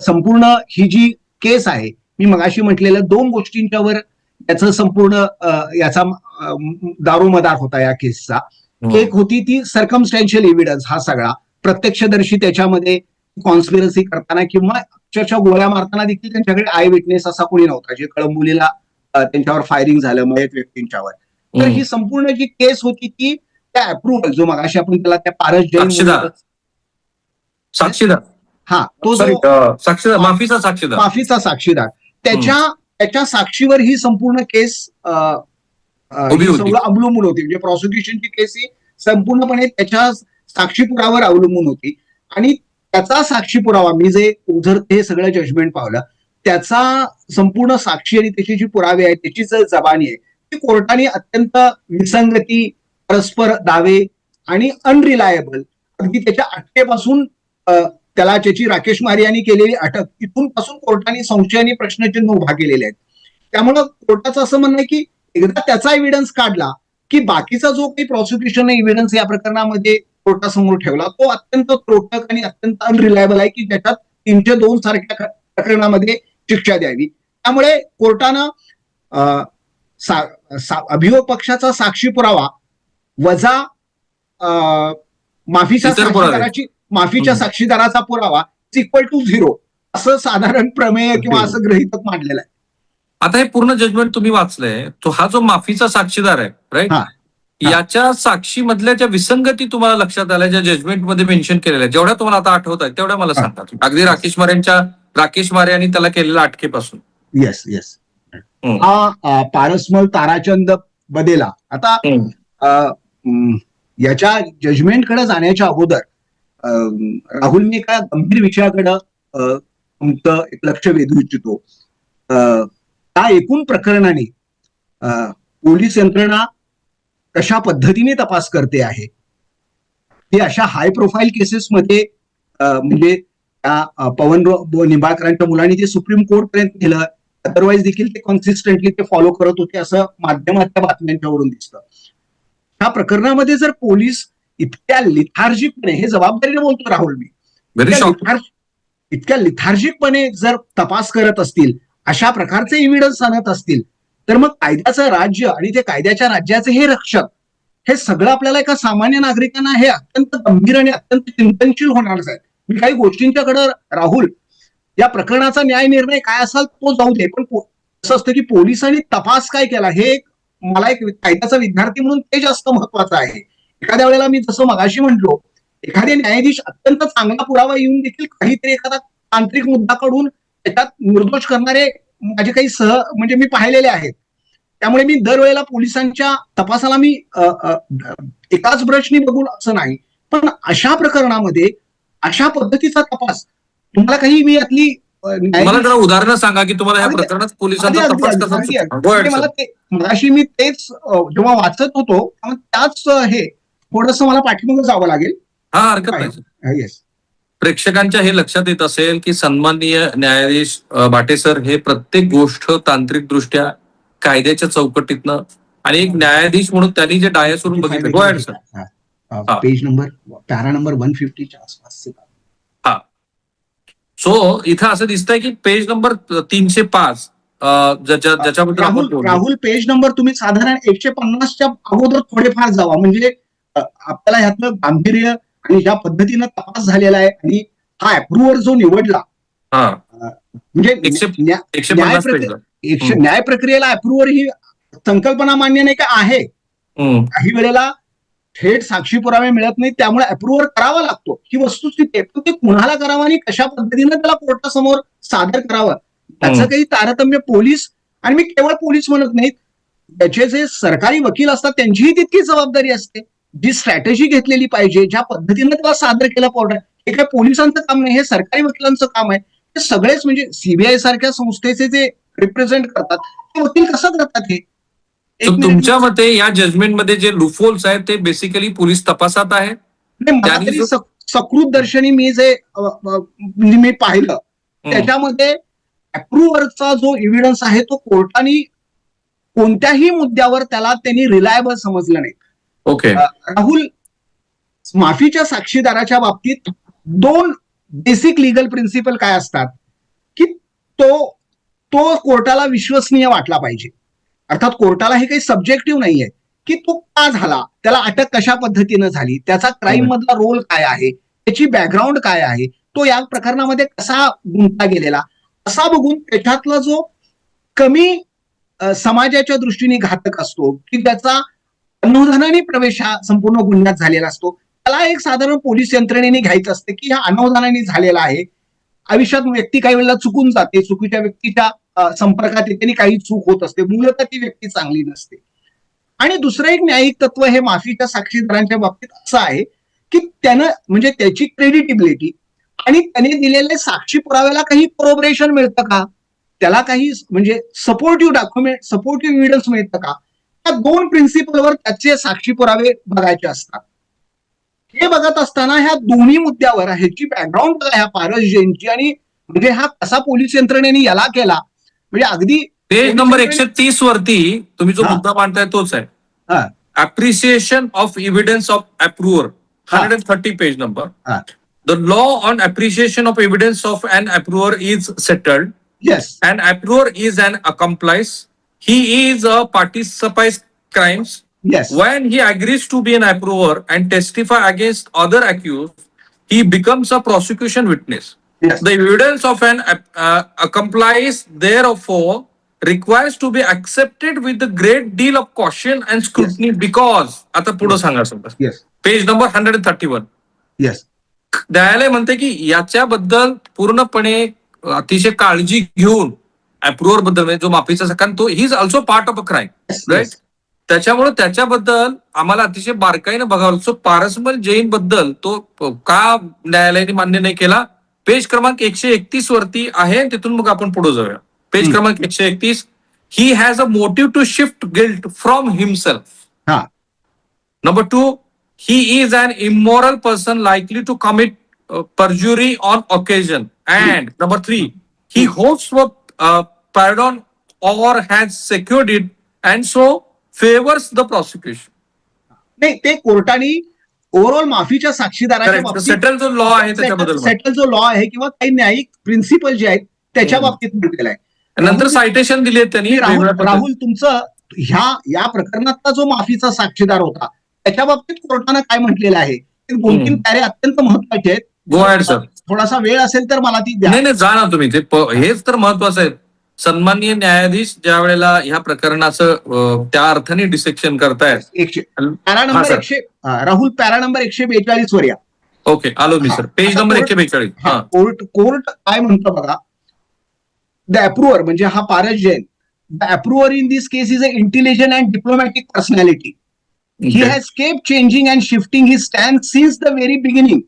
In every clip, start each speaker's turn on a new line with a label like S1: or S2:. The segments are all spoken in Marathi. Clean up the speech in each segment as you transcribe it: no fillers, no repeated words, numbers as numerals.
S1: संपूर्ण ही जी केस आहे, मी मगाशी म्हटलेल्या दोन गोष्टींच्यावर त्याचं संपूर्ण याचा दारोमदार होता या केसचा. एक होती ती सर्कमस्टॅन्शियल एव्हिडन्स, हा सगळा प्रत्यक्षदर्शी त्याच्यामध्ये कॉन्स्पिरसी करताना किंवा अक्षरशः गोळ्या मारताना देखील त्यांच्याकडे आय विटनेस असा कोणी नव्हता, जे कळंबोलीला त्यांच्यावर फायरिंग झालं मयत व्यक्तींच्यावर. तर ही संपूर्ण जी केस होती ती त्या अप्रुव्हल, जो मगाशी आपण त्याला त्या पारस जैन
S2: साक्षीदार,
S1: हा तो
S2: साक्षीदार, माफीचा
S1: साक्षीदार त्याच्या साक्षीवर ही संपूर्ण केस अवलंबून होती. म्हणजे प्रॉसिक्युशनची केस ही संपूर्णपणे त्याच्या साक्षी पुराव्यावर अवलंबून होती. आणि त्याचा साक्षी पुरावा, मी जे जर हे सगळं जजमेंट पावलं, त्याचा संपूर्ण साक्षी आणि त्याची जी पुरावे आहेत, त्याची जी जबानी आहे, ती कोर्टाने अत्यंत विसंगती, परस्पर दावे आणि अनरिलायबल, अगदी त्याच्या अटकेपासून त्याला त्याची राकेश मारे यांनी केलेली अटक, इथून पासून कोर्टाने संशय आणि प्रश्नचिन्ह उभा केलेले आहेत. त्यामुळं कोर्टाचं असं म्हणणं आहे की एकदा त्याचा एव्हिडन्स काढला की बाकीचा जो काही प्रॉसिक्युशन एव्हिडन्स या प्रकरणामध्ये कोर्टासमोर ठेवला, तो अत्यंत त्रोटक आणि अत्यंत अनरिलायबल आहे की ज्याच्यात 302 सारख्या प्रकरणामध्ये शिक्षा द्यावी. त्यामुळे कोर्टानं अभियोग पक्षाचा साक्षी पुरावा वजा माफीच्या साक्षीदाराचा पुरावा इक्वल टू 0 असं साधारण प्रमेय किंवा असं गृहीतक मांडलेलं आहे.
S2: आता हे पूर्ण जजमेंट तुम्ही वाचलंय, तो हा जो माफीचा साक्षीदार आहे, राईट, याच्या साक्षी मधल्या ज्या विसंगती तुम्हाला लक्षात आल्या, ज्या जजमेंटमध्ये मेन्शन केलेल्या, जेवढ्या तुम्हाला आता आठवत आहेत तेवढ्या मला सांगा. अगदी राकेश मारे यांनी त्याला केलेल्या अटकेपासून.
S1: Yes yes. हा पारसमल ताराचंद बदेला. आता याच्या जजमेंटकडे जाण्याच्या अगोदर राहुलने एका गंभीर विषयाकडे तुमचं एक लक्ष वेधू इच्छितो. त्या एकूण प्रकरणाने पोलीस यंत्रणा कशा पद्धतीने तपास करते आहे, ते अशा हाय प्रोफाईल केसेसमध्ये म्हणजे त्या पवन निंबाळकरांच्या मुलांनी ते सुप्रीम कोर्ट पर्यंत नेलं, अदरवाईज देखील ते कन्सिस्टंटली ते फॉलो करत होते असं माध्यमाच्या बातम्यांच्यावरून दिसतं. ह्या प्रकरणामध्ये जर पोलीस इतक्या लिथार्जिकपणे, हे जबाबदारीने बोलतो राहुल मी, इतक्या लिथार्जिकपणे जर तपास करत असतील, अशा प्रकारचे एव्हिडन्स आणत असतील, तर मग कायद्याचं राज्य आणि ते कायद्याच्या राज्याचे हे रक्षक, हे सगळं आपल्याला एका सामान्य नागरिकांना हे अत्यंत गंभीर आणि अत्यंत चिंतनशील होणारच आहे. मी काही गोष्टींच्याकडे राहुल, या प्रकरणाचा न्याय निर्णय काय असाल तो जाऊ दे, पण असं असतं की पोलिसांनी तपास काय केला, हे मला एक कायद्याचा विद्यार्थी म्हणून ते जास्त महत्वाचं आहे. एखाद्या वेळेला मी जसं मगाशी म्हटलो, एखादे न्यायाधीश अत्यंत चांगला पुरावा येऊन देखील काहीतरी एखादा तांत्रिक मुद्दा काढून त्याच्यात निर्दोष करणारे माझे काही म्हणजे मी पाहिलेले आहेत. त्यामुळे मी दरवेळेला पोलिसांच्या तपासाला मी एकाच ब्रशनी बघून असं नाही, पण अशा प्रकरणामध्ये अशा पद्धतीचा तपास तुम्हाला काही, मी यातली
S2: मला उदाहरणं सांगा की तुम्हाला या प्रकरणात पोलिसांचा तपास कसा.
S1: मला ते मगाशी मी तेच जेव्हा वाचत होतो त्याच हे थोडंसं मला पाठीमागे जावं लागेल.
S2: हा, हरकत नाही.
S1: येस.
S2: प्रेक्षकांच्या हे लक्षात येत असेल की सन्माननीय न्यायाधीश भाटे सर हे प्रत्येक गोष्ट तांत्रिक दृष्ट्या कायद्याच्या चौकटीतनं, आणि एक न्यायाधीश म्हणून त्यांनी जे डायसवरून बघितलं,
S1: पेज नंबर पॅरा नंबर 150च्या आसपास.
S2: हा, सो इथं असं दिसतंय की पेज नंबर 305 ज्याच्याबद्दल
S1: राहुल, पेज नंबर तुम्ही साधारण 150च्या अगोदर थोडेफार जावा, म्हणजे आपल्याला ह्यातलं गांभीर्य आणि ज्या पद्धतीनं तपास झालेला आहे आणि हा अप्रुव्हर जो निवडला, म्हणजे न्याय प्रक्रियेला अप्रुव्हर ही संकल्पना मान्य नाही का आहे. काही वेळेला थेट साक्षी पुरावे मिळत नाही, त्यामुळे अप्रुव्हर करावा लागतो, ही वस्तुस्थिती आहे. पण ते कुणाला करावं आणि कशा पद्धतीनं त्याला कोर्टासमोर सादर करावं, त्याचं काही तारतम्य पोलीस, आणि मी केवळ पोलीस म्हणत नाहीत, त्याचे जे सरकारी वकील असतात त्यांचीही तितकी जबाबदारी असते. जी स्ट्रॅटेजी घेतलेली पाहिजे, ज्या पद्धतीनं त्याला सादर केलं कोर्टात, हे काय पोलिसांचं काम नाही, हे सरकारी वकिलांचं काम आहे. ते सगळेच, म्हणजे सीबीआय सारख्या संस्थेचे जे रिप्रेझेंट करतात ते वकील कसं करतात हे.
S2: तुमच्या मते या जजमेंटमध्ये जे लूफहोल्स आहेत ते बेसिकली पोलीस तपासात आहे.
S1: सकृत दर्शनी मी जे मी पाहिलं त्याच्यामध्ये अप्रुव्हरचा जो एव्हिडन्स आहे तो कोर्टाने कोणत्याही मुद्द्यावर त्याला त्यांनी रिलायबल समजलं नाही.
S2: ओके.
S1: राहुल, माफीच्या साक्षीदाराच्या बाबतीत 2 बेसिक लिगल प्रिन्सिपल काय असतात. तो तो कोर्टाला विश्वसनीय वाटला पाहिजे. अर्थात कोर्टाला हे काही सब्जेक्टिव्ह नाहीये की तो का झाला, त्याला अटक कशा पद्धतीनं झाली, त्याचा क्राईम मधला रोल काय आहे, त्याची बॅकग्राऊंड काय आहे, तो या प्रकरणामध्ये कसा गुंतला गेलेला, असा बघून त्याच्यातला जो कमी समाजाच्या दृष्टीने घातक असतो की त्याचा अनवधानाने प्रवेश हा संपूर्ण गुन्ह्यात झालेला असतो, त्याला एक साधारण पोलीस यंत्रणेने घ्यायचं असतं की हा अनवधानाने झालेला आहे. आयुष्यात व्यक्ती काही वेळेला चुकून जाते, चुकीच्या व्यक्तीच्या संपर्कात येते आणि काही चूक होत असते, मूलतः ती व्यक्ती चांगली नसते. आणि दुसरं एक न्यायिक तत्व हे माफीच्या साक्षीदारांच्या बाबतीत असं आहे की त्यानं म्हणजे त्याची क्रेडिटेबिलिटी आणि त्याने दिलेले साक्षी पुराव्याला काही कोरोबरेशन मिळतं का, त्याला काही म्हणजे सपोर्टिव्ह डॉक्युमेंट, सपोर्टिव्ह एव्हिडन्स मिळतं का, या दोन प्रिन्सिपलवर त्याचे साक्षी पुरावे बघायचे असतात. हे बघत असताना ह्या दोन्ही मुद्द्यावर ह्याची बॅकग्राऊंड बघा, ह्या पारस जैनची, आणि म्हणजे हा कसा पोलीस यंत्रणेने याला केला, म्हणजे अगदी
S2: पेज नंबर 130 वरती तुम्ही जो मुद्दा मांडताय तोच आहे.
S1: हा
S2: appreciation of evidence of approver, 130 page number. The law on appreciation of evidence of an approver is settled.
S1: Yes,
S2: An approver is an accomplice. He is a participant crimes.
S1: Yes,
S2: When he agrees to be an approver and testify against other accused, he becomes a prosecution witness.
S1: Yes,
S2: The evidence of an accomplice therefore requires to be accepted with a great deal of caution and scrutiny because आता पुढे सांगा sir.
S1: Yes,
S2: page number 131.
S1: Yes,
S2: न्यायालय म्हणते की याच्याबद्दल पूर्णपणे अतिशय काळजी घेऊन अप्रूव्हर बद्दल म्हणजे जो माफीचा, कारण तो ही is also part of a crime, right. त्याच्यामुळे त्याच्याबद्दल आम्हाला अतिशय बारकाईनं बघावं. सो पारसमल जैन बद्दल तो का न्यायालयाने मान्य नाही केला, पेज क्रमांक 131 वरती आहे. तिथून मग आपण पुढे जाऊया. पेज क्रमांक 131. He has a motive to shift guilt from himself.
S1: हा,
S2: number 2, he is an immoral person likely to commit perjury on occasion. And number 3, he hopes for pardon or has secured it and so favors the prosecution.
S1: नाही, ते कोर्टाने ओव्हरऑल माफीच्या साक्षीदाराच्या बाबतीत
S2: सेटल जो लॉ आहे त्याच्याबद्दल
S1: सेटल जो लॉ आहे किंवा काही न्यायिक प्रिन्सिपल जे आहेत त्याच्या बाबतीत म्हटलेलं आहे.
S2: नंतर सायटेशन दिले त्यांनी.
S1: राहुल तुमचं या प्रकरणातला जो माफीचा साक्षीदार होता त्याच्या बाबतीत कोर्टानं काय म्हटलेलं आहे, 2-3 पॅरे अत्यंत महत्वाचे आहेत.
S2: गो अहेड सर.
S1: थोडासा वेळ असेल तर मला ती द्या.
S2: नाही जा ना तुम्ही, ते हेच तर महत्वाचं आहे. सन्माननीय न्यायाधीश ज्या वेळेला ह्या प्रकरणाचं त्या अर्थाने डिसेक्शन करतायत.
S1: राहुल पॅरा नंबर 142 वर या.
S2: ओके, आलो मी सर. Page number 142.
S1: कोर्ट काय म्हणतो बघा. द अप्रूव्हर म्हणजे हा Paras Jain, the approver in this case is a intelligent and diplomatic personality. He has kept changing and shifting his stance since the very beginning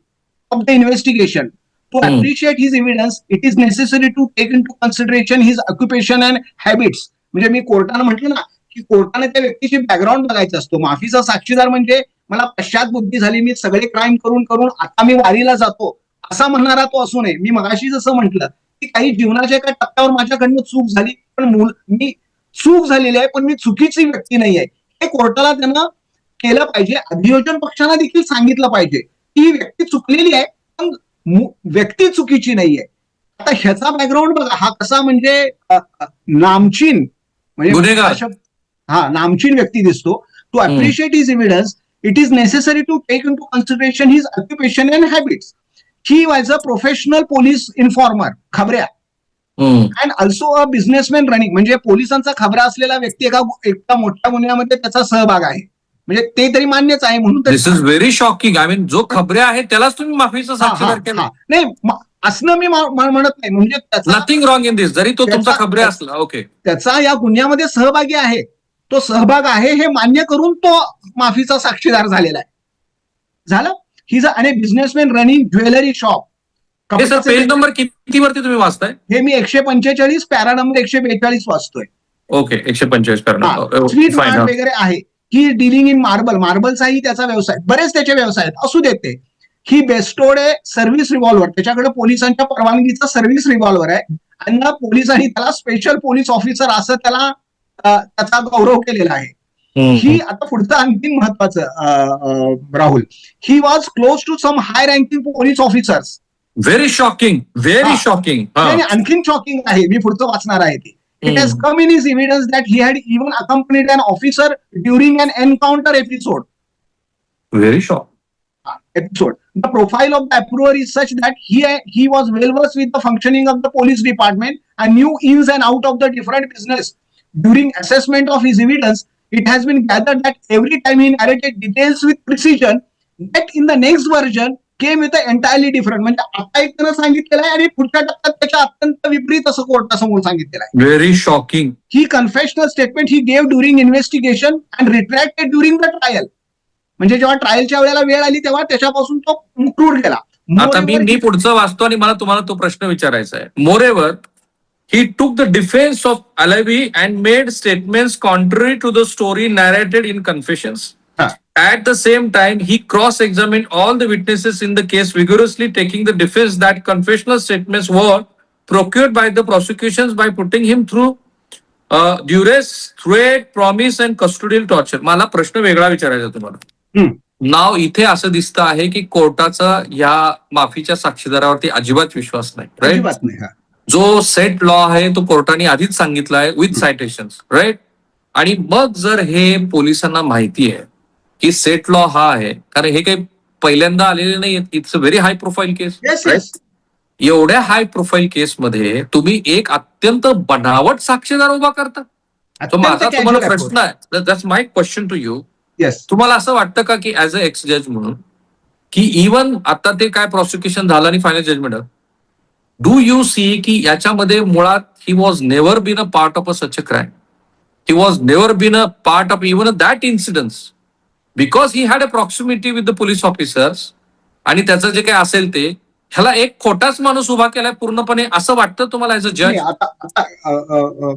S1: of the investigation. To appreciate his evidence, it is necessary to take into consideration his occupation and habits. म्हणजे मी कोर्टानं म्हटलं ना की कोर्टाने त्या व्यक्तीची बॅकग्राऊंड बघायचं असतो. माफीचा साक्षीदार म्हणजे मला पश्चात बुद्धी झाली, मी सगळे क्राईम करून करून आता मी वारीला जातो असा म्हणणारा तो असू नये. मी मगाशी जसं म्हटलं की काही जीवनाच्या एका टप्प्यावर माझ्याकडनं चूक झाली, पण मी चूक झालेली आहे पण मी चुकीची व्यक्ती नाही आहे, हे कोर्टाला त्यांना केलं पाहिजे. अभियोजन पक्षांना देखील सांगितलं पाहिजे की ही व्यक्ती चुकलेली आहे पण व्यक्ती चुकीची नाहीये. आता ह्याचा बॅकग्राऊंड बघा, हा कसा म्हणजे नामचीन म्हणजे नामचीन व्यक्ती दिसतो. To appreciate his evidence it is necessary to take in to consideration his occupation and habits. He was a professional police informer, खबऱ्या, and also a businessman running, म्हणजे पोलिसांचा खबरा असलेला व्यक्ती एका मोठ्या गुन्ह्यामध्ये त्याचा सहभाग आहे, म्हणजे ते तरी मान्यच आहे. म्हणून
S2: this is very shocking. I mean जो खबऱ्या आहे त्यालाच तुम्ही माफीचा साक्षीदार केला.
S1: नाही असणं मी म्हणत नाही, म्हणजे
S2: नथिंग रॉंग इन दिस, जरी तो तुमचा खबऱ्या असला. ओके,
S1: त्याचा या गुन्ह्यामध्ये सहभागी आहे, तो सहभाग आहे हे मान्य करून तो माफीचा साक्षीदार झालेला आहे. झालं. ही आणि businessman running jewellery shop.
S2: Sir page number किती वरती तुम्ही वाचताय?
S1: हे मी 145 पॅरा नंबर 142 वाचतोय.
S2: Okay, 145 para.
S1: स्वीट मार्ट वगैरे आहे. ही डीलिंग इन मार्बलचाही त्याचा व्यवसाय, बरेच त्याचे व्यवसाय आहेत, असू देते. ही बेस्टोड आहे सर्व्हिस रिव्हॉल्वर, त्याच्याकडे पोलिसांच्या परवानगीचा सर्व्हिस रिव्हॉल्वर आहे आणि पोलिसांनी त्याला स्पेशल पोलीस ऑफिसर असं त्याचा गौरव केलेला आहे. ही आता पुढचं आणखी महत्वाचं Rahul, he was close to some high ranking police officers.
S2: Very shocking, very shocking.
S1: आणखीन शॉकिंग आहे, मी पुढचं वाचणार आहे ते. It has come in his evidence that he had even accompanied an officer during an encounter episode.
S2: Very shock.
S1: The profile of the approver is such that he was well versed with the functioning of the police department and knew ins and out of the different business. During assessment of his evidence, it has been gathered that every time he narrated details with precision, that in the next version came with an entirely different. म्हणजे आता एक त्यानं सांगितलेलं आहे आणि पुढच्या टप्प्यात त्याच्या अत्यंत विपरीत असं कोर्टासमोर सांगितलेलं आहे.
S2: Very shocking.
S1: He confessional statement he gave during investigation and retracted during the trial. म्हणजे जेव्हा ट्रायलच्या वेळेला वेळ आली तेव्हा त्याच्यापासून तो मुक्रूर गेला.
S2: आता मी पुढचं वाचतो आणि मला तुम्हाला तो प्रश्न विचारायचा आहे. Moreover he took the defense of Alavi and made statements contrary to the story narrated in confessions. At the same time, he cross-examined all the witnesses in the case vigorously, taking the defense that confessional statements were procured by the prosecutions by putting him through duress, threat, promise and custodial torture. मला प्रश्न वेगळा विचारायचा तुम्हाला. नाव इथे असं दिसतं आहे की कोर्टाचा या माफीच्या साक्षीदारावरती अजिबात विश्वास नाही, राईट? जो सेट लॉ आहे तो कोर्टाने आधीच सांगितला आहे विथ सायटेशन्स, राईट? आणि मग जर हे पोलिसांना माहिती आहे की सेट लॉ हा आहे, कारण हे काही पहिल्यांदा आलेले नाही, it's a very high profile case. एवढ्या हाय प्रोफाईल केसमध्ये तुम्ही एक अत्यंत बनावट साक्षीदार उभा करता. तो माझा तुम्हाला प्रश्न आहे, that's my question to you. तुम्हाला असं वाटतं का की ऍज अ एक्स जज म्हणून की इव्हन आता ते काय प्रॉसिक्युशन झालं आणि final judgment, do you see की याच्यामध्ये मुळात he was never been a part of a such a crime, he was never been a part of even that incidence, because he had a proximity with the police officers, आणि त्याचं जे काही असेल ते ह्याला एक खोटाच माणूस उभा केलाय पूर्णपणे, असं वाटतं तुम्हाला ऍज अ जज?
S1: आता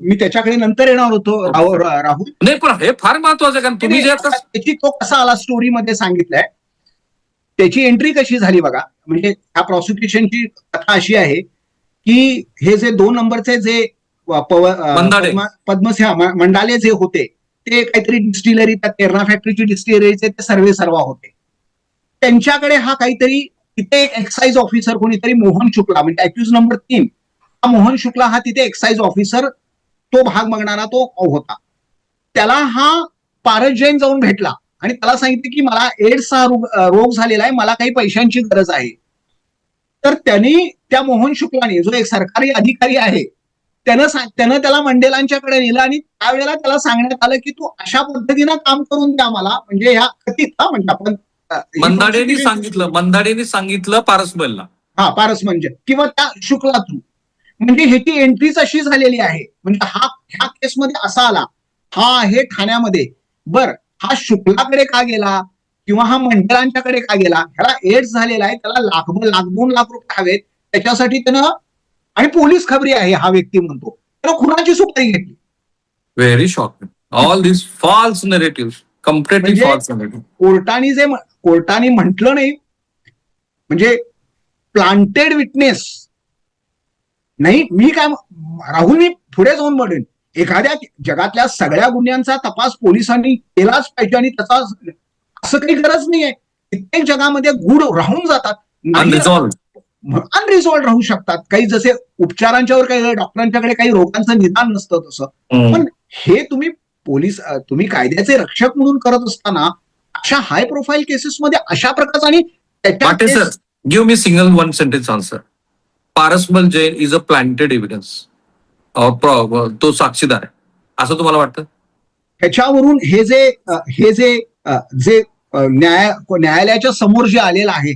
S1: मी त्याच्याकडे नंतर येणार होतो राहुल.
S2: नाही, पण हे फार महत्वाचं आहे, कारण तुम्ही जे
S1: त्याची तो कसा आला स्टोरीमध्ये सांगितलंय, त्याची एंट्री कशी झाली बघा. म्हणजे ह्या प्रॉसिक्युशनची कथा अशी आहे की हे जे 2 नंबरचे जे पद्मसिंह मंडाले जे होते ते काहीतरी डिस्टिलरी, त्या केरना फॅक्टरीची डिस्टिलरीचे ते सर्वा होते. त्यांच्याकडे हा काहीतरी तिथे एक एक्साइज ऑफिसर कोणीतरी मोहन शुक्ला, म्हणजे अक्यूज नंबर 3 हा मोहन शुक्ला हा तिथे एक्साइज ऑफिसर, तो भाग मागणारा तो होता. त्याला हा पारस जैन जाऊन भेटला आणि त्याला सांगितलं की मला एड्स हा रोग झालेला आहे, मला काही पैशांची गरज आहे. तर त्यांनी त्या मोहन शुक्लाने, जो एक सरकारी अधिकारी आहे, त्यानं त्याला मंडेलांच्याकडे नेलं आणि त्यावेळेला त्याला सांगण्यात आलं की तू अशा पद्धतीनं काम करून द्या मला, म्हणजे ह्या कथित म्हणजे आपण
S2: मंदाडेनी सांगितलं पारसबलला,
S1: पारस म्हणजे किंवा त्या शुक्ला थ्रू, म्हणजे ह्याची एंट्रीच अशी झालेली आहे. म्हणजे ह्या केसमध्ये असा आला, हा आहे ठाण्यामध्ये, बर हा शुक्लाकडे का गेला किंवा हा मंडळांच्याकडे का गेला, ह्याला एड्स झालेला आहे, त्याला 2 लाख रुपये हवेत, त्याच्यासाठी त्यानं, आणि पोलीस खबरी आहे हा व्यक्ती म्हणतो, त्यानं खुनाची सुपारी घेतली.
S2: Very shocking. All this false narrative, completely false narrative.
S1: कोर्टाने म्हटलं नाही, म्हणजे प्लांटेड विटनेस नाही. मी काय राहुल, मी पुढे जाऊन म्हणेन, एखाद्या जगातल्या सगळ्या गुन्ह्यांचा तपास पोलिसांनी केलाच पाहिजे आणि त्याचा असं काही गरज नाहीये. कित्येक जगामध्ये गुढ राहून जातात, अनरिझॉल्ड राहू शकतात. काही जसे उपचारांच्यावर काही डॉक्टरांच्याकडे काही रोगांचं निदान नसतं तसं. पण हे तुम्ही कायद्याचे रक्षक म्हणून करत असताना अशा हाय प्रोफाईल केसेसमध्ये अशा प्रकारचा, आणि
S2: sir give me single 1 sentence answer. पारसबल Jain is a planted evidence, तो साक्षीदार आहे असं तुम्हाला वाटतं?
S1: ह्याच्यावरून हे जे न्यायालयाच्या समोर जे आलेलं आहे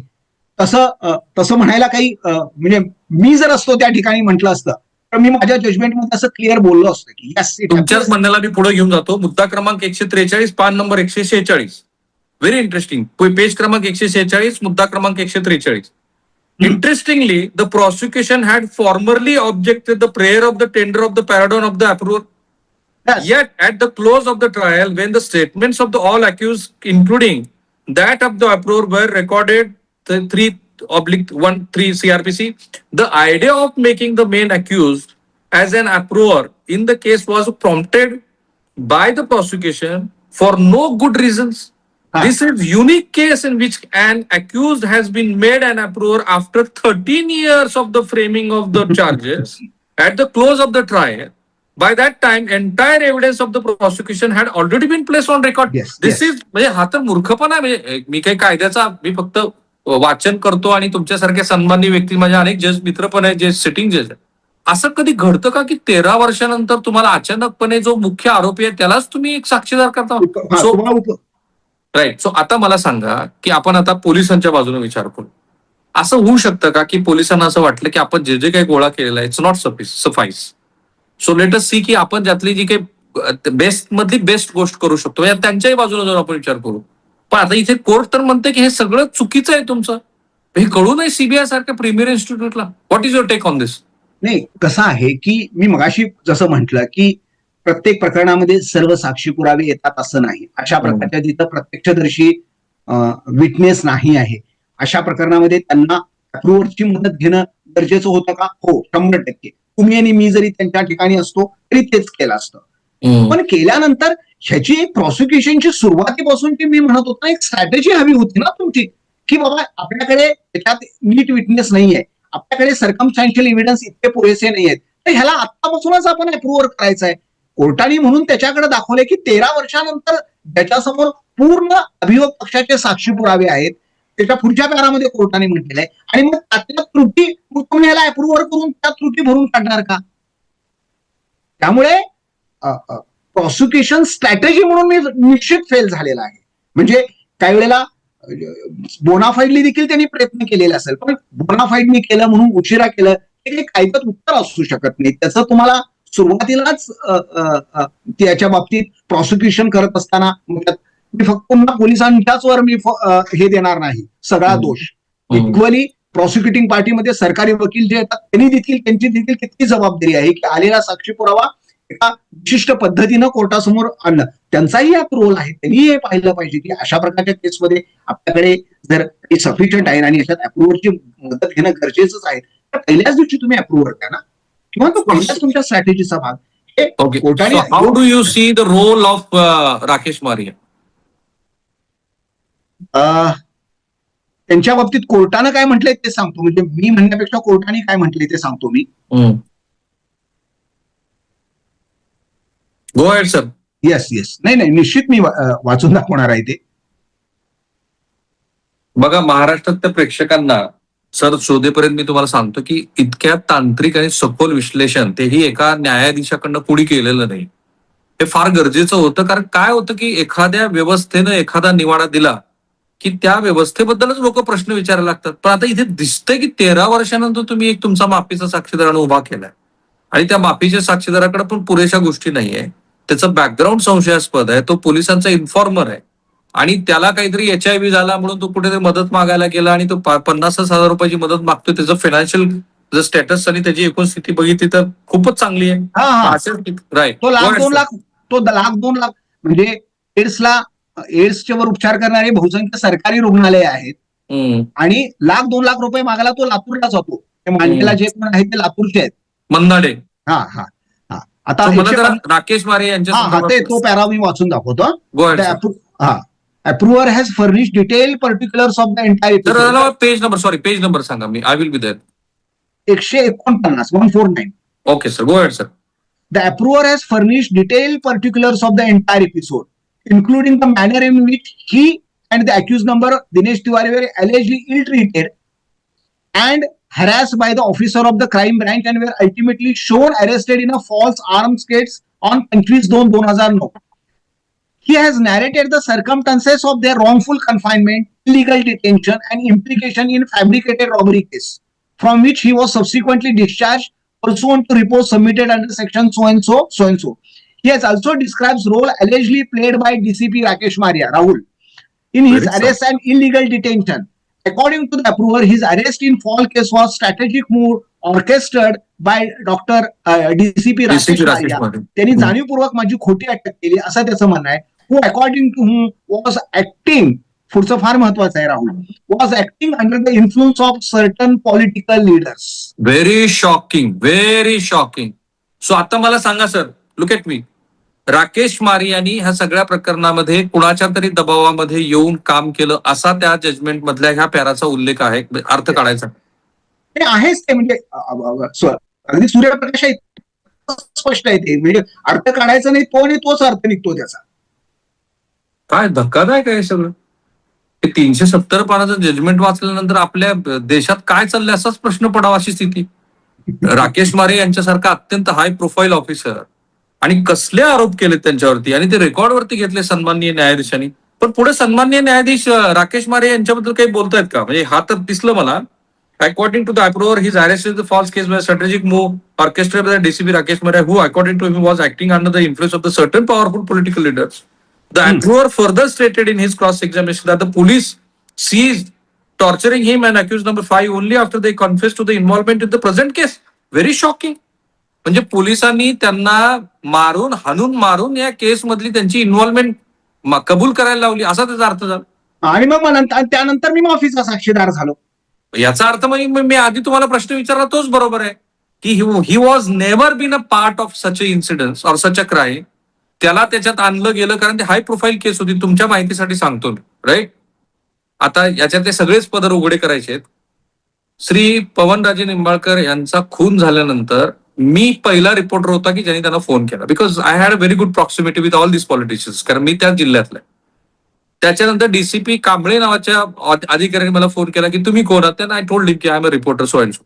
S1: तसं म्हणायला काही, म्हणजे मी जर असतो त्या ठिकाणी म्हटलं असतं तर मी माझ्या जजमेंटमध्ये असं क्लिअर बोललो असतं की यस.
S2: तुमच्याच म्हणण्याला मी पुढे घेऊन जातो. मुद्दा क्रमांक 143, पान नंबर 146. Very interesting. पेज क्रमांक 146, मुद्दा क्रमांक 143. Interestingly, the prosecution had formerly objected the prayer of the tender of the pardon of the approver. Yes. Yet, at the close of the trial, when the statements of the all accused, including that of the approver, were recorded, the 3/13 CRPC, the idea of making the main accused as an approver in the case was prompted by the prosecution for no good reasons. This is unique case in which an accused has been made an approver after 13 years of the framing of the charges at the close of the trial. By that time, entire evidence of the prosecution had already been placed on record.
S1: Yes,
S2: This
S1: yes.
S2: is म्हणजे हा तर मूर्खपणा आहे. म्हणजे मी काही कायद्याचा मी फक्त वाचन करतो आणि तुमच्यासारख्या सन्माननीय व्यक्ती माझ्या अनेक जज मित्र पण आहेत जे सिटिंग जज आहेत. असं कधी घडतं का की 13 वर्षानंतर तुम्हाला अचानकपणे जो मुख्य आरोपी आहे त्यालाच तुम्ही एक साक्षीदार करता?
S1: हा,
S2: सो
S1: तुम्हाला
S2: राईट. सो आता मला सांगा की आपण आता पोलिसांच्या बाजूने विचार करू. असं होऊ शकतं का की पोलिसांना असं वाटलं की आपण जे जे काही गोळा केलेला आहे इट्स नॉट सफाईस. सो लेट अस सी की आपण त्यातली जी काही बेस्ट मधली बेस्ट गोष्ट करू शकतो. म्हणजे त्यांच्याही बाजूने जाऊन आपण विचार करू. पण आता इथे कोर्ट तर म्हणते की हे सगळं चुकीचं आहे तुमचं. हे कळू नये सीबीआय सारख्या प्रीमियर इन्स्टिट्यूटला. What is your take on this?
S1: नाही, कसं आहे की मी मगाशी जसं म्हटलं की प्रत्येक प्रकरणामध्ये सर्व साक्षी पुरावे येतात असं नाही. अशा प्रकारच्या जिथं प्रत्यक्षदर्शी विटनेस नाही आहे अशा प्रकरणामध्ये त्यांना अप्रुव्हरची मदत घेणं गरजेचं होतं का? हो, 100%. तुम्ही आणि मी जरी त्यांच्या ठिकाणी असतो तरी तेच केलं असतं. पण केल्यानंतर ह्याची एक प्रॉसिक्युशनची सुरुवातीपासूनची मी म्हणत होतो एक स्ट्रॅटेजी हवी होती ना तुमची, की बाबा आपल्याकडे त्याच्यात नीट विटनेस नाहीये, आपल्याकडे सर्कमस्टॅन्शियल एव्हिडन्स इतके पुरेसे नाहीयेत, तर ह्याला आतापासूनच आपण अप्रुव्हर करायचं आहे. कोर्टाने म्हणून त्याच्याकडे दाखवले की 13 वर्षानंतर त्याच्यासमोर पूर्ण अभियोग पक्षाचे साक्षी पुरावे आहेत. त्याच्या पुढच्या पॅरामध्ये कोर्टाने म्हटलेलं आहे. आणि मग त्यातल्या त्रुटी तुम्ही ह्याला अप्रुव्हर करून त्या त्रुटी भरून काढणार का? त्यामुळे प्रॉसिक्युशन स्ट्रॅटेजी म्हणून मी निश्चित फेल झालेला आहे. म्हणजे काही वेळेला बोनाफाईडली देखील त्यांनी प्रयत्न केलेले असेल, पण बोनाफाईडनी केलं म्हणून उशिरा केलं हे काही कायद्यात उत्तर असू शकत नाही. त्याचं तुम्हाला सुरुवातीलाच त्याच्या बाबतीत प्रॉसिक्युशन करत असताना मी फक्त पुन्हा पोलिसांच्याच वर मी हे देणार नाही सगळा दोष. इक्वली प्रॉसिक्युटिंग पार्टीमध्ये सरकारी वकील जे येतात त्यांची देखील किती जबाबदारी आहे की आलेला साक्षी पुरावा एका विशिष्ट पद्धतीनं कोर्टासमोर आणणं. त्यांचाही यात रोल आहे. त्यांनी हे पाहिलं पाहिजे की अशा प्रकारच्या केसमध्ये आपल्याकडे जर सफिशियंट आहे आणि याच्यात अप्रुव्हरची मदत घेणं गरजेचंच आहे तर पहिल्याच दिवशी तुम्ही अप्रुव्हर द्या ना, किंवा तो पहिल्याच तुमच्या स्ट्रॅटेजीचा भाग.
S2: कोर्टाने how do you see the role of Rakesh Maria?
S1: त्यांच्या बाबतीत कोर्टानं काय म्हटलंय ते सांगतो. म्हणजे मी म्हणण्यापेक्षा कोर्टाने काय म्हटलंय ते सांगतो मी.
S2: Go ahead sir.
S1: Yes yes. नाही निश्चित मी वाचून दाखवणार आहे ते.
S2: बघा, महाराष्ट्रातल्या प्रेक्षकांना सर शोधेपर्यंत मी तुम्हाला सांगतो की इतक्या तांत्रिक आणि सखोल विश्लेषण तेही एका न्यायाधीशाकडनं कोणी केलेलं नाही. हे फार गरजेचं होतं. कारण काय होतं की एखाद्या व्यवस्थेनं एखादा निवाडा दिला की त्या व्यवस्थेबद्दलच लोक प्रश्न विचारायला लागतात. पण आता इथे दिसतंय की 13 वर्षानंतर तुम्ही एक तुमचा माफीचा साक्षीदारानं उभा केलाय आणि त्या माफीच्या साक्षीदाराकडे पण पुरेशा गोष्टी नाहीये. त्याचं बॅकग्राऊंड संशयास्पद आहे. तो पोलिसांचा इन्फॉर्मर आहे आणि त्याला काहीतरी HIV झाला म्हणून तो कुठेतरी मदत मागायला गेला आणि तो 50,000 रुपयाची मदत मागतोय. त्याचं फायनान्शियल स्टेटस आणि त्याची एकूण स्थिती बघितली तर खूपच चांगली आहे. राईट.
S1: तो लाख 2 लाख म्हणजे एड्सच्या वर उपचार करणारे बहुसंख्य सरकारी रुग्णालय आहेत आणि 1,00,000-2 लाख रुपये मागायला तो लातूरला जातो. मांडलेला जे कोण आहेत ते लातूरचे आहेत,
S2: मंदाडे.
S1: आता
S2: राकेश मारे यांच्या
S1: तो पॅरा मी वाचून दाखवतो. Approver has furnish detail particulars of the entire
S2: page number सांगा. मी I will be there.
S1: 149 149.
S2: Okay sir, go ahead sir.
S1: The approver has furnished detailed particulars of the entire episode, including the manner in which he and the accused number Dinesh Tiwari were allegedly ill-treated and harassed by the officer of the crime branch and were ultimately shown arrested in a false arms case on 25/2/2009. He has narrated the circumstances of their wrongful confinement, illegal detention, and implication in fabricated robbery case, from which he was subsequently discharged pursuant to reports submitted under section so and so. He has also described role allegedly played by DCP Rakesh Maria, Rahul, in his arrest and illegal detention. According to the approver, his arrest in fall case was strategic move orchestrated by Dr. DCP Rakesh Maria. त्यांनी जाणीवपूर्वक माझी खोटी अटक केली असं त्याचं म्हणणं आहे. Who according to whom was acting, पुढचं फार महत्वाचं आहे Rahul, was acting under the influence of certain political leaders.
S2: Very shocking, very shocking. So आता मला सांगा sir, look at me. Rakesh मारे यांनी ह्या सगळ्या प्रकरणामध्ये कुणाच्या तरी दबावामध्ये येऊन काम केलं असा त्या जजमेंट मधल्या ह्या पॅराचा उल्लेख आहे, अर्थ काढायचा
S1: ते आहेच ते, म्हणजे अगदी सूर्यप्रकाश आहे, स्पष्ट आहे ते, म्हणजे अर्थ काढायचा नाही तो, आणि तोच अर्थ निघतो त्याचा.
S2: काय धक्कादायक आहे सगळं. 370 पानाचं जजमेंट वाचल्यानंतर आपल्या देशात काय चाललंय असाच प्रश्न पडावा अशी स्थिती. राकेश मारे यांच्यासारखा अत्यंत हाय प्रोफाईल ऑफिसर, आणि कसले आरोप केले त्यांच्यावरती, आणि ते रेकॉर्डवरती घेतले सन्माननीय न्यायाधीशांनी. पण पुढे सन्माननीय न्यायाधीश राकेश मारे यांच्याबद्दल काही बोलतायत का? म्हणजे हा तर दिसलं मला. According to the approver, his arrest is the false case by a strategic move orchestrated by the DCP Rakesh Maria, who, according to him, was acting under the influence of the certain powerful political leaders. The approver further stated in his cross-examination that the police seized torturing him and accused number 5 only after they confessed to the involvement in the present case. Very shocking. म्हणजे पोलिसांनी त्यांना हाणून मारून या केस मधली त्यांची इन्व्हॉल्वमेंट कबूल करायला लावली, असा त्याचा अर्थ झाला.
S1: आणि मग त्यानंतर मी माफीचा साक्षीदार झालो.
S2: याचा अर्थ मग मी आधी तुम्हाला प्रश्न विचारला तोच बरोबर आहे की ही was never been a part of such a incident or such a crime. त्याला त्याच्यात आणलं गेलं कारण ते हाय प्रोफाईल केस होती. तुमच्या माहितीसाठी सांगतो मी, राईट. आता याच्यातले सगळेच पदर उघडे करायचे आहेत. श्री पवनराजे निंबाळकर यांचा खून झाल्यानंतर मी पहिला रिपोर्टर होता की ज्यांनी त्यांना फोन केला, because I had a very good proximity with all this politicians, कारण मी त्याच जिल्ह्यातला. त्याच्यानंतर डीसीपी कांबळे नावाच्या अधिकाऱ्यांनी मला फोन केला की तुम्ही कोण आहात. आय टोल्ड हिम की I am a reporter so and so.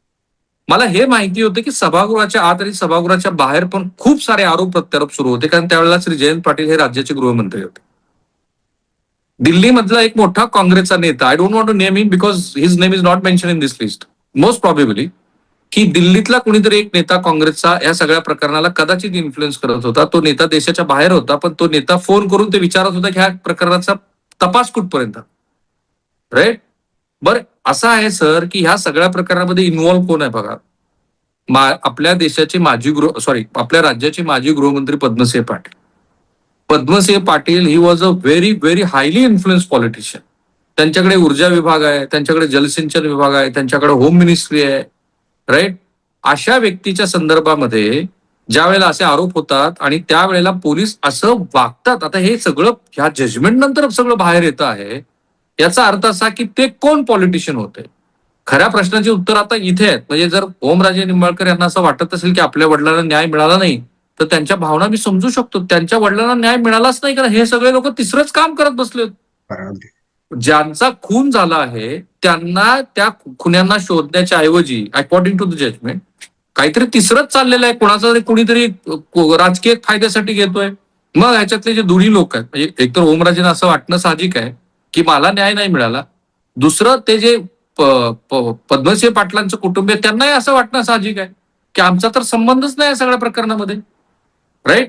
S2: मला हे माहिती होतं की सभागृहाच्या आत आणि सभागृहाच्या बाहेर पण खूप सारे आरोप प्रत्यारोप सुरू होते, कारण त्यावेळेला श्री जयंत पाटील हे राज्याचे गृहमंत्री होते. दिल्लीमधला एक मोठा काँग्रेसचा नेता, I don't want to name him because his name is not mention in this list, most probably की दिल्लीतला कुणीतरी एक नेता काँग्रेसचा या सगळ्या प्रकरणाला कदाचित इन्फ्लुएन्स करत होता. तो नेता देशाच्या बाहेर होता, पण तो नेता फोन करून ते विचारत होता की ह्या प्रकरणाचा तपास कुठपर्यंत, राईट. बरं, असं आहे सर की ह्या सगळ्या प्रकरणामध्ये इन्व्हॉल्व्ह कोण आहे बघा. आपल्या देशाचे आपल्या राज्याचे माजी गृहमंत्री Padamsinh Patil. Padamsinh Patil he was a very very highly influence politician. त्यांच्याकडे ऊर्जा विभाग आहे, त्यांच्याकडे जलसिंचन विभाग आहे, त्यांच्याकडे होम मिनिस्ट्री आहे, राईट. अशा व्यक्तीच्या संदर्भामध्ये ज्या वेळेला असे आरोप होतात आणि त्यावेळेला पोलीस असं वागतात, आता हे सगळं ह्या जजमेंट नंतर सगळं बाहेर येतं आहे, याचा अर्थ असा की ते कोण पॉलिटिशियन होते. खऱ्या प्रश्नाचे उत्तर आता इथे आहेत. म्हणजे जर ओमराजे निंबाळकर यांना असं वाटत असेल की आपल्या वडिलांना न्याय मिळाला नाही, तर त्यांच्या भावना मी समजू शकतो. त्यांच्या वडिलांना न्याय मिळालाच नाही, कारण हे सगळे लोक तिसरंच काम करत बसले. ज्यांचा खून झाला आहे त्यांना त्या खुन्यांना शोधण्याच्या ऐवजी अकॉर्डिंग टू द जजमेंट काहीतरी तिसरंच चाललेलं आहे. कोणाचा कुणीतरी राजकीय फायद्यासाठी घेतोय. मग ह्याच्यातले जे दोन्ही लोक आहेत, म्हणजे एकतर ओमराजेंना असं वाटणं साहजिक आहे की मला न्याय नाही मिळाला. दुसरं ते जे पद्मसिंह पाटलांचं कुटुंब आहे त्यांनाही असं वाटणं साहजिक आहे की आमचा तर संबंधच नाही या सगळ्या प्रकरणामध्ये, राईट.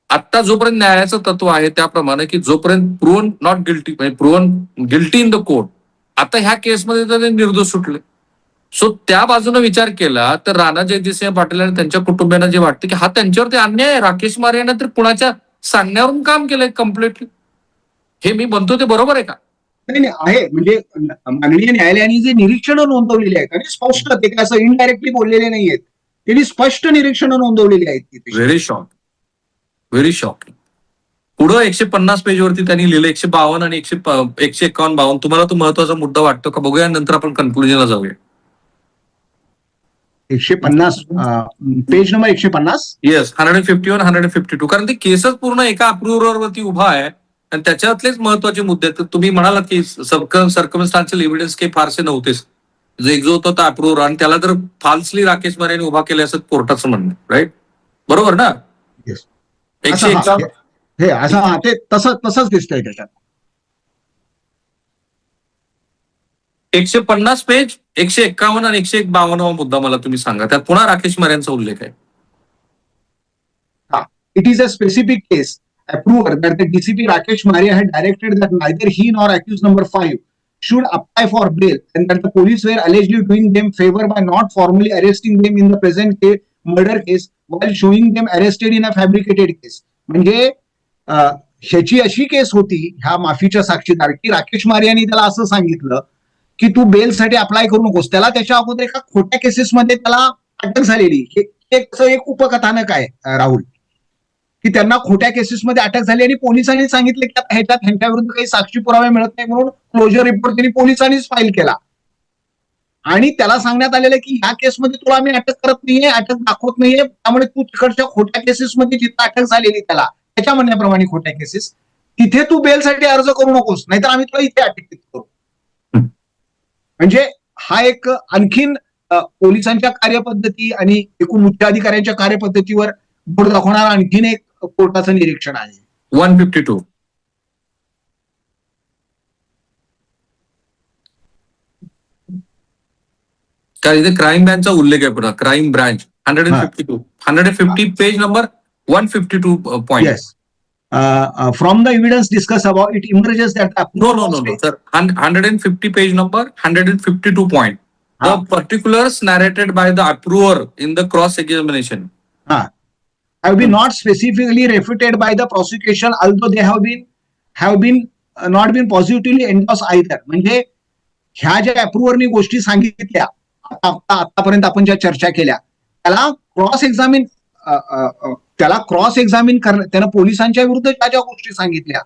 S2: आता जोपर्यंत न्यायाचं तत्व आहे त्याप्रमाणे की जोपर्यंत प्रूव्हन नॉट गिल्टी, म्हणजे proven guilty in the court, आता ह्या केसमध्ये तर ते निर्दोष सुटले. सो त्या बाजूने विचार केला तर राणा जगजितसिंह पाटील आणि त्यांच्या कुटुंबियांना जे वाटतं की हा त्यांच्यावरती अन्याय आहे, राकेश मारे यांना तर कुणाच्या सांगण्यावरून काम केलंय कम्प्लिटली, हे मी म्हणतो ते बरोबर आहे का?
S1: नाही आहे. म्हणजे माननीय न्यायालयाने जे निरीक्षणं नोंदवलेली आहेत आणि स्पष्ट, ते काय असं इनडायरेक्टली बोललेले नाही आहेत, त्यांनी स्पष्ट निरीक्षणं नोंदवलेली आहेत.
S2: Very shock, very shocking. पुढं 150 पेजवरती त्यांनी लिहिलं 152 आणि 151-52. तुम्हाला तो महत्वाचा मुद्दा वाटतो का? बघूया, नंतर आपण कन्क्लुजनला जाऊया.
S1: 150 पेज नंबर 150.
S2: येस, 151, 152. कारण ते केसच पूर्ण एका अप्रुव्हरवरती उभा आहे आणि त्याच्यातलेच महत्वाचे मुद्दे आहेत. तुम्ही म्हणालात की सर्कमस्टान्शियल एव्हिडन्स काही फारसे नव्हतेच. जो होता तो अप्रुव्हर, आणि त्याला तर फाल्सली राकेश मारे यांनी उभा केले असं कोर्टाचं म्हणणं, राईट. बरोबर ना? 151
S1: हे असं ते तसंच दिसतंय त्याच्यात.
S2: 150 पेज, 151 आणि 152 मुद्दा मला तुम्ही सांगा. त्यात पुन्हा राकेश मारे यांचा उल्लेख आहे.
S1: It is a specific case, approver, that the DCP Rakesh Maria had directed that neither he nor accused number 5 should apply for bail, and that the police were allegedly doing them favor by not formally arresting them in the present case, murder case, while showing them arrested in a fabricated case. म्हणजे ह्याची अशी केस होती ह्या माफीच्या साक्षीदार की राकेश मारियानी त्याला असं सांगितलं की तू बेलसाठी अप्लाय करू नकोस. त्याला त्याच्या अगोदर एका खोट्या केसेसमध्ये त्याला अटक झालेली. एक उपकथानक आहे राहुल. की त्यांना खोट्या केसेसमध्ये अटक झाली आणि पोलिसांनी सांगितलं की आता ह्याच्यात ह्यांच्याविरुद्ध काही साक्षी पुरावे मिळत नाही म्हणून क्लोजर रिपोर्ट त्यांनी पोलिसांनीच फाईल केला. आणि त्याला सांगण्यात आलेलं की ह्या केसमध्ये तुला आम्ही अटक करत नाहीये, अटक दाखवत नाहीये, त्यामुळे तू तिकडच्या खोट्या केसेसमध्ये जिथं अटक झालेली त्याच्या म्हणण्याप्रमाणे खोट्या केसेस तिथे तू बेलसाठी अर्ज करू नकोस, नाहीतर आम्ही तुला इथे अटक करू. म्हणजे हा एक आणखीन पोलिसांच्या कार्यपद्धती आणि एकूण उच्च अधिकाऱ्यांच्या कार्यपद्धतीवर बोट दाखवणारा आणखीन एक कोर्टाचं निरीक्षण आहे.
S2: 152 काय इथे क्राईम ब्रँचचा उल्लेख आहे पुन्हा. Crime branch 150 page number 152 point.
S1: Yes. From the evidence discussed above, it emerges that
S2: No, sir. 150 page number 152 point. The particulars narrated by the approver in the cross examination
S1: have been not specifically refuted by the prosecution, although they have been not been positively endorsed either. म्हणजे ह्या ज्या अप्रुव्हरनी गोष्टी सांगितल्या आतापर्यंत आपण ज्या चर्चा केल्या त्याला क्रॉस एक्झामिन करणं, त्यानं पोलिसांच्या विरुद्ध ज्या गोष्टी सांगितल्या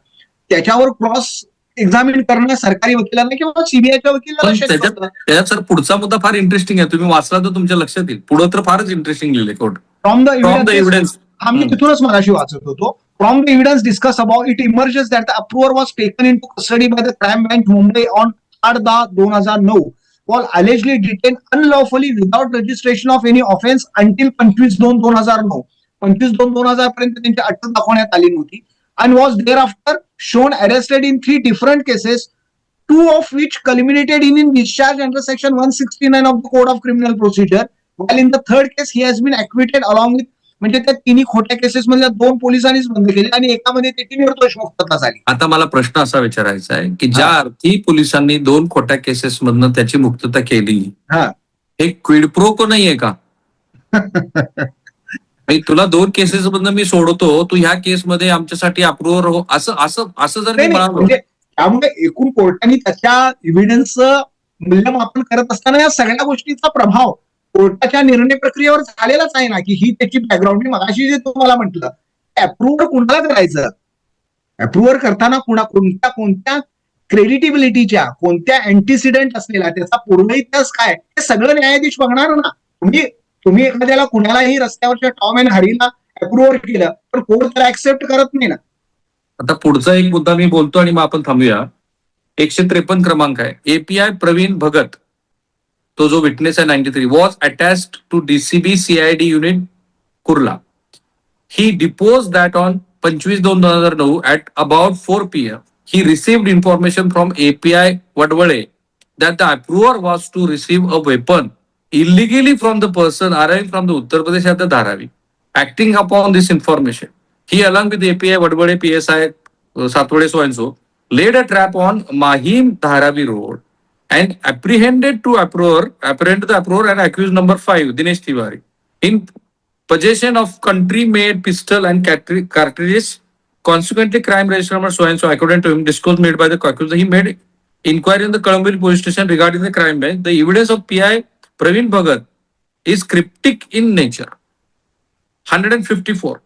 S1: त्याच्यावर क्रॉस एक्झामिन करणं सरकारी वकिलांना किंवा सीबीआयच्या वकिलांना.
S2: त्याच्यात सर पुढचा मुद्दा फार इंटरेस्टिंग आहे. तुम्ही वाचला तर तुमच्या लक्षात येईल. पुढे तर फारच इंटरेस्टिंग लिहिले कोर्ट.
S1: फ्रॉम द एव्हिडन्स आम्ही तिथूनच मगाशी वाचत होतो. From the evidence discuss about it emerges that the approver was taken in to custody by the crime branch Mumbai on 8/10/2009 was allegedly detained unlawfully without registration of any offense until 25/2/2009. 25/2/2000 पर्यंत त्यांची अटक दाखवण्यात आली नव्हती. And was thereafter shown arrested in 3 different cases, 2 of which culminated in discharge under section 169 of the Code of Criminal Procedure, while in the third case he has been acquitted along with. म्हणजे त्या तिन्ही खोट्या केसेस मधल्या 2 पोलिसांनीच बंद केले आणि एकामध्ये त्याची निर्दोष मुक्तता झाली.
S2: आता मला प्रश्न असा विचारायचा आहे की ज्या अर्थी पोलिसांनी 2 खोट्या केसेस मधनं त्याची मुक्तता केली, हे क्विड प्रो को नाहीये का? तुला 2 केसेस मधनं मी सोडवतो, तू ह्या केसमध्ये आमच्यासाठी अप्रुव्हर हो, असं जर
S1: म्हणजे त्यामुळे एकूण कोर्टाने त्याच्या एव्हिडन्सचं मूल्यमापन करत असताना या सगळ्या गोष्टीचा प्रभाव कोर्टाच्या निर्णय प्रक्रियेवर झालेलाच आहे ना, की ही त्याची बॅकग्राऊंड. मी मगाशी जे तुम्हाला म्हटलं, अप्रुव्हर कुणाला करायचं, अप्रुव्हर करताना कोणत्या क्रेडिटेबिलिटीच्या, कोणत्या अँटीसिडेंट असलेला, त्याचा पूर्ण इतिहास काय, हे सगळं न्यायाधीश बघणार ना. तुम्ही एखाद्याला कुणालाही रस्त्यावरच्या टॉम अँड हरीला अप्रुव्हर केलं तर कोर्ट त्याला ऍक्सेप्ट करत नाही ना.
S2: आता पुढचा एक मुद्दा मी बोलतो आणि मग आपण थांबूया. 153 क्रमांक आहे. एपीआय प्रवीण भगत, तो जो विटनेस आहे 93, was attached to DCB CID unit Kurla. He depose that on 25/2/2009 at about 4 PM he received information from API Vadwale that the approver was to receive a weapon illegally from the person arriving from the Uttar Pradesh at the Dharavi. Acting upon this information, he along with API Vadwale PSI Satwade so and so laid a trap on Mahim Dharavi Road and apprehended the approver and accused number 5 Dinesh Tiwari in possession of country-made pistol and cartridges. Consequently, crime register number so and so, according to him, disclosed made by the accuser. He made inquiry in the Colombo police station regarding the crime bench. The evidence of PI Praveen Bhagat is cryptic in nature. 154.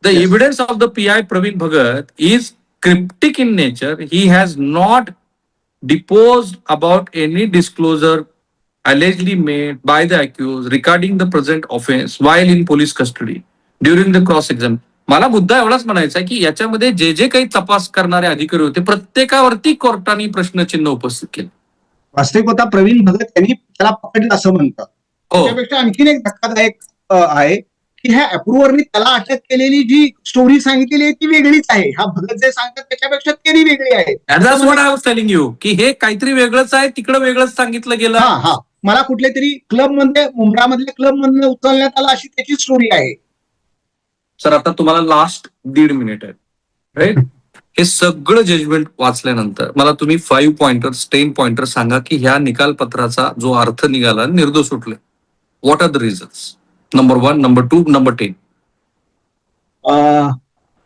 S2: The evidence of the PI Praveen Bhagat is cryptic in nature. He has not deposed about any disclosure allegedly made by the accused regarding the present offense while in police custody during the cross exam. मला मुद्दा एवढाच म्हणायचा आहे की याच्यामध्ये जे काही तपास करणारे अधिकारी होते प्रत्येकावरती कोर्टाने प्रश्नचिन्ह उपस्थित केले.
S1: वास्तविकता प्रवीण भगत यांनी त्याला पकडलं असं म्हणतात. त्यापेक्षा आणखीन एक धक्कादायक आहे की ह्या अप्रुव्हरनी त्याला अटक केलेली जी स्टोरी सांगितलेली आहे ती वेगळीच आहे. हा भगत जे सांगतात त्याच्यापेक्षा ती वेगळी आहे.
S2: That's what I was telling you, की हे काहीतरी वेगळंच आहे, तिकडे वेगळंच सांगितलं गेलं.
S1: मला कुठल्या तरी क्लबमध्ये, मुंब्रामधल्या क्लबमधनं उचलण्यात आला अशी त्याची स्टोरी आहे.
S2: सर आता तुम्हाला लास्ट 1.5 मिनिट आहे, राईट? हे सगळं जजमेंट वाचल्यानंतर मला तुम्ही 5 पॉइंटर्स 10 पॉइंटर्स सांगा की ह्या निकालपत्राचा जो अर्थ निघाला, निर्दोष सुटले. What are the reasons? Number 1, number 2, number 10.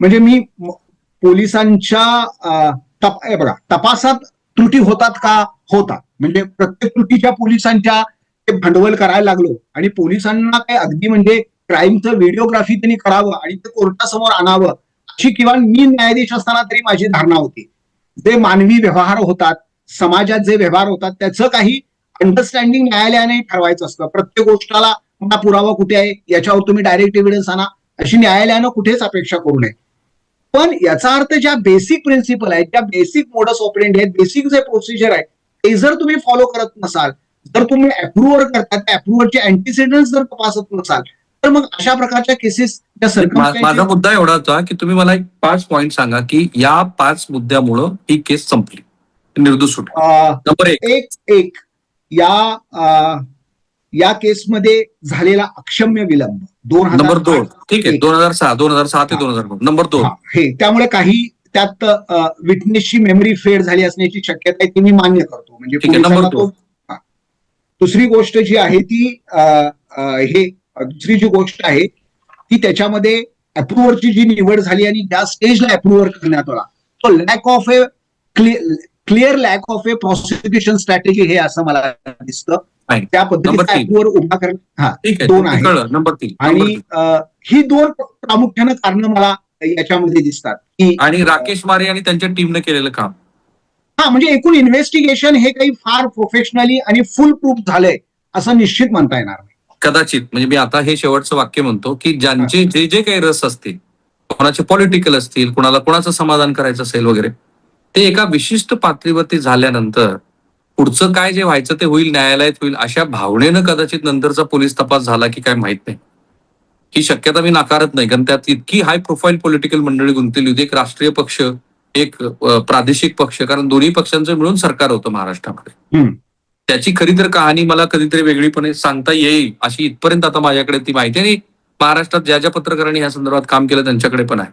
S1: म्हणजे मी पोलिसांच्या बघा तपासात त्रुटी होतात का? होतात. म्हणजे प्रत्येक त्रुटीच्या पोलिसांच्या भांडवल करायला लागलो आणि पोलिसांना काय अगदी म्हणजे क्राईमचं व्हिडिओग्राफी त्यांनी करावं आणि ते कोर्टासमोर आणावं अशी किंवा मी न्यायाधीश असताना तरी माझी धारणा होती. जे मानवी व्यवहार होतात, समाजात जे व्यवहार होतात, त्याचं काही अंडरस्टँडिंग न्यायालयाने ठरवायचं असतं. प्रत्येक गोष्टाला मला पुरावा कुठे आहे याच्यावर तुम्ही डायरेक्ट एव्हिडन्स आणा अशी न्यायालयानं कुठेच अपेक्षा करू नये. पण याचा अर्थ ज्या बेसिक प्रिन्सिपल आहेत, ज्या बेसिक मोडस ऑपरेंडी आहेत, बेसिक जे प्रोसिजर आहे ते जर तुम्ही फॉलो करत नसाल, जर तुम्ही अप्रुव्हर करता त्या अप्रुव्हरचे अँटीसिडंट्स जर तपासत नसाल, तर मग अशा प्रकारच्या केसेस
S2: माझा मुद्दा एवढा होता की तुम्ही मला एक 5 पॉईंट सांगा की या 5 मुद्द्यामुळं ही केस संपली, निर्दोष सुटली. नंबर 1.
S1: या केसमध्ये झालेला अक्षम्य विलंब
S2: नंबर 2. ठीक आहे, 2006 ते 2009. नंबर 2
S1: हे त्यामुळे काही त्यात विटनेसची मेमरी फेड झाली असण्याची शक्यता आहे ती मी मान्य करतो. म्हणजे
S2: नंबर 2.
S1: दुसरी गोष्ट जी आहे ती दुसरी जी गोष्ट आहे ती त्याच्यामध्ये अप्रुव्हरची जी निवड झाली आणि ज्या स्टेजला अप्रुव्हर करण्यात आला तो lack of A clear lack of A prosecution strategy हे असं मला दिसतं. त्या पद्धतीचा अप्रुव्हर उभा करणं 2 आहे.
S2: नंबर 3
S1: आणि ही 2 प्रामुख्यानं कारणं मला याच्यामध्ये दिसतात की
S2: आणि राकेश मारे आणि त्यांच्या टीमने केलेलं काम.
S1: म्हणजे एकूण इन्व्हेस्टिगेशन हे काही फार प्रोफेशनली आणि फुल प्रूफ झालंय असं निश्चित म्हणता येणार नाही.
S2: कदाचित म्हणजे मी आता हे शेवटचं वाक्य म्हणतो की ज्यांचे जे जे काही रस असतील, कोणाचे पॉलिटिकल असतील, कोणाला कोणाचं समाधान करायचं असेल वगैरे, ते एका विशिष्ट पातळीवरती झाल्यानंतर पुढचं काय जे व्हायचं ते होईल, न्यायालयात होईल अशा भावनेनं कदाचित नंतरचा पोलीस तपास झाला की काय माहित नाही. ही शक्यता मी नाकारत नाही, कारण त्यात इतकी हाय प्रोफाईल पॉलिटिकल मंडळी गुंतलेली होती. एक राष्ट्रीय पक्ष, एक प्रादेशिक पक्ष, कारण दोन्ही पक्षांचं मिळून सरकार होतं महाराष्ट्रामध्ये. त्याची खरी तर कहाणी मला कधीतरी वेगळीपणे सांगता येईल अशी इथपर्यंत आता माझ्याकडे ती माहिती आहे. आणि महाराष्ट्रात ज्या ज्या पत्रकारांनी या संदर्भात काम केलं त्यांच्याकडे पण आहे.